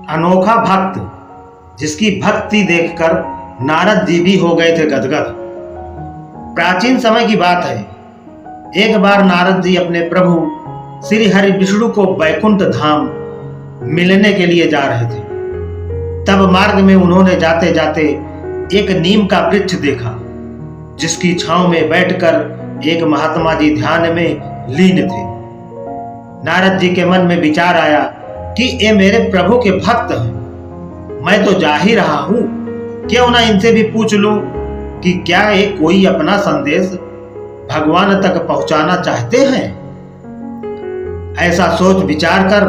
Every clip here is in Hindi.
अनोखा भक्त, जिसकी भक्ति देखकर नारद जी भी हो गए थे गदगद। प्राचीन समय की बात है। एक बार नारद जी अपने प्रभु श्री हरि विष्णु को बैकुंठ धाम मिलने के लिए जा रहे थे। तब मार्ग में उन्होंने जाते जाते एक नीम का वृक्ष देखा, जिसकी छांव में बैठकर एक महात्मा जी ध्यान में लीन थे। नारद जी के मन में विचार आया कि ये मेरे प्रभु के भक्त हैं, मैं तो जा ही रहा हूं, क्यों ना इनसे भी पूछ लूं कि क्या ये कोई अपना संदेश भगवान तक पहुंचाना चाहते हैं। ऐसा सोच विचार कर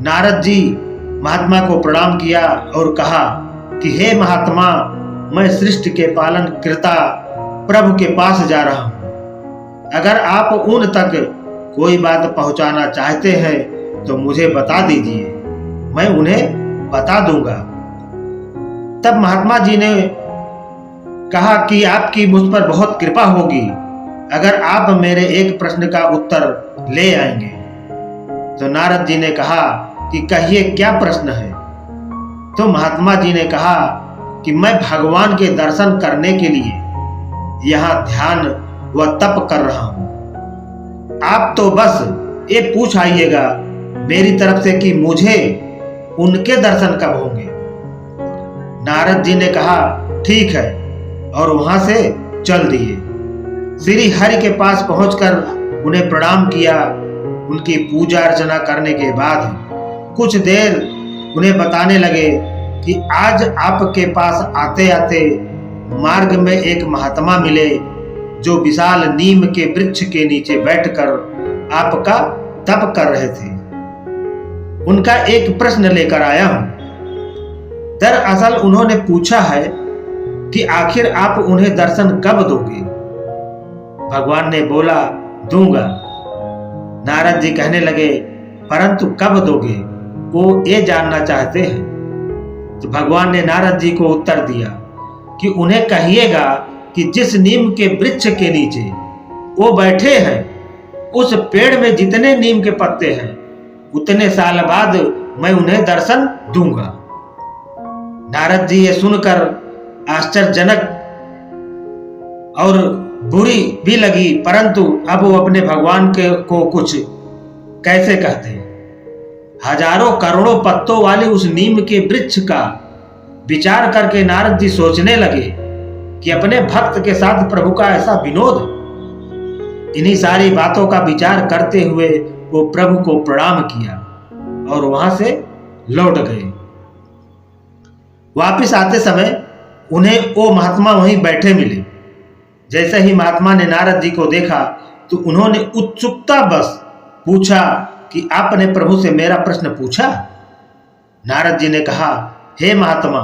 नारद जी महात्मा को प्रणाम किया और कहा कि हे महात्मा, मैं सृष्टि के पालन कृता प्रभु के पास जा रहा हूं। अगर आप उन तक कोई बात पहुंचाना चाहते हैं तो मुझे बता दीजिए, मैं उन्हें बता दूंगा। तब महात्मा जी ने कहा कि आपकी मुझ पर बहुत कृपा होगी अगर आप मेरे एक प्रश्न का उत्तर ले आएंगे। तो नारद जी ने कहा कि कहिए क्या प्रश्न है। तो महात्मा जी ने कहा कि मैं भगवान के दर्शन करने के लिए यहाँ ध्यान व तप कर रहा हूँ। आप तो बस ये पूछ आइएगा मेरी तरफ से कि मुझे उनके दर्शन कब होंगे। नारद जी ने कहा ठीक है, और वहां से चल दिए। श्री हरि के पास पहुंचकर उन्हें प्रणाम किया। उनकी पूजा अर्चना करने के बाद कुछ देर उन्हें बताने लगे कि आज आपके पास आते आते मार्ग में एक महात्मा मिले, जो विशाल नीम के वृक्ष के नीचे बैठकर आपका तप कर रहे थे। उनका एक प्रश्न लेकर आया हूं। दरअसल उन्होंने पूछा है कि आखिर आप उन्हें दर्शन कब दोगे। भगवान ने बोला दूंगा। नारद जी कहने लगे परंतु कब दोगे, वो ये जानना चाहते हैं। तो भगवान ने नारद जी को उत्तर दिया कि उन्हें कहिएगा कि जिस नीम के वृक्ष के नीचे वो बैठे हैं, उस पेड़ में जितने नीम के पत्ते हैं उतने साल बाद मैं उन्हें दर्शन दूंगा। नारद जी ये सुनकर आश्चर्यजनक और बुरी भी लगी, परंतु अब वो अपने भगवान को कुछ कैसे कहते। हजारों करोड़ों पत्तों वाले उस नीम के वृक्ष का विचार करके नारद जी सोचने लगे कि अपने भक्त के साथ प्रभु का ऐसा विनोद। इन्हीं सारी बातों का विचार करते हुए वो प्रभु को प्रणाम किया और वहां से लौट गए। वापिस आते समय उन्हें वो महात्मा वहीं बैठे मिले। जैसे ही महात्मा ने नारद जी को देखा तो उन्होंने उत्सुकता बस पूछा कि आपने प्रभु से मेरा प्रश्न पूछा। नारद जी ने कहा हे महात्मा,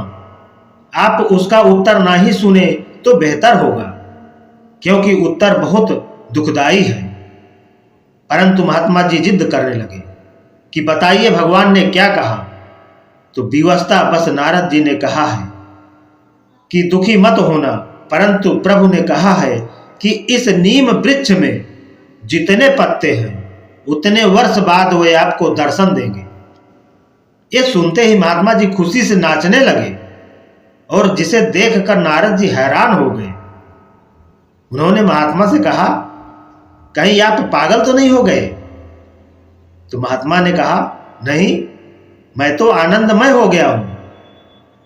आप उसका उत्तर ना ही सुने तो बेहतर होगा, क्योंकि उत्तर बहुत दुखदाई है। परंतु महात्मा जी जिद करने लगे कि बताइए भगवान ने क्या कहा। तो विवशता बस नारद जी ने कहा है कि दुखी मत होना, परंतु प्रभु ने कहा है कि इस नीम वृक्ष में जितने पत्ते हैं उतने वर्ष बाद वे आपको दर्शन देंगे। ये सुनते ही महात्मा जी खुशी से नाचने लगे और जिसे देखकर नारद जी हैरान हो गए। उन्होंने महात्मा से कहा कहीं आप पागल तो नहीं हो गए। तो महात्मा ने कहा नहीं, मैं तो आनंदमय हो गया हूं।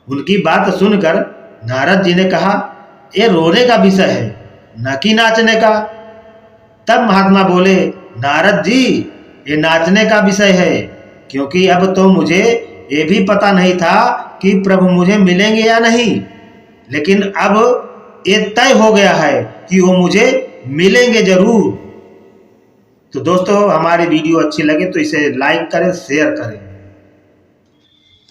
उनकी बात सुनकर नारद जी ने कहा ये रोने का विषय है, न कि नाचने का। तब महात्मा बोले नारद जी, ये नाचने का विषय है, क्योंकि अब तो मुझे ये भी पता नहीं था कि प्रभु मुझे मिलेंगे या नहीं, लेकिन अब ये तय हो गया है कि वो मुझे मिलेंगे जरूर। तो दोस्तों, हमारी वीडियो अच्छी लगे तो इसे लाइक करें, शेयर करें।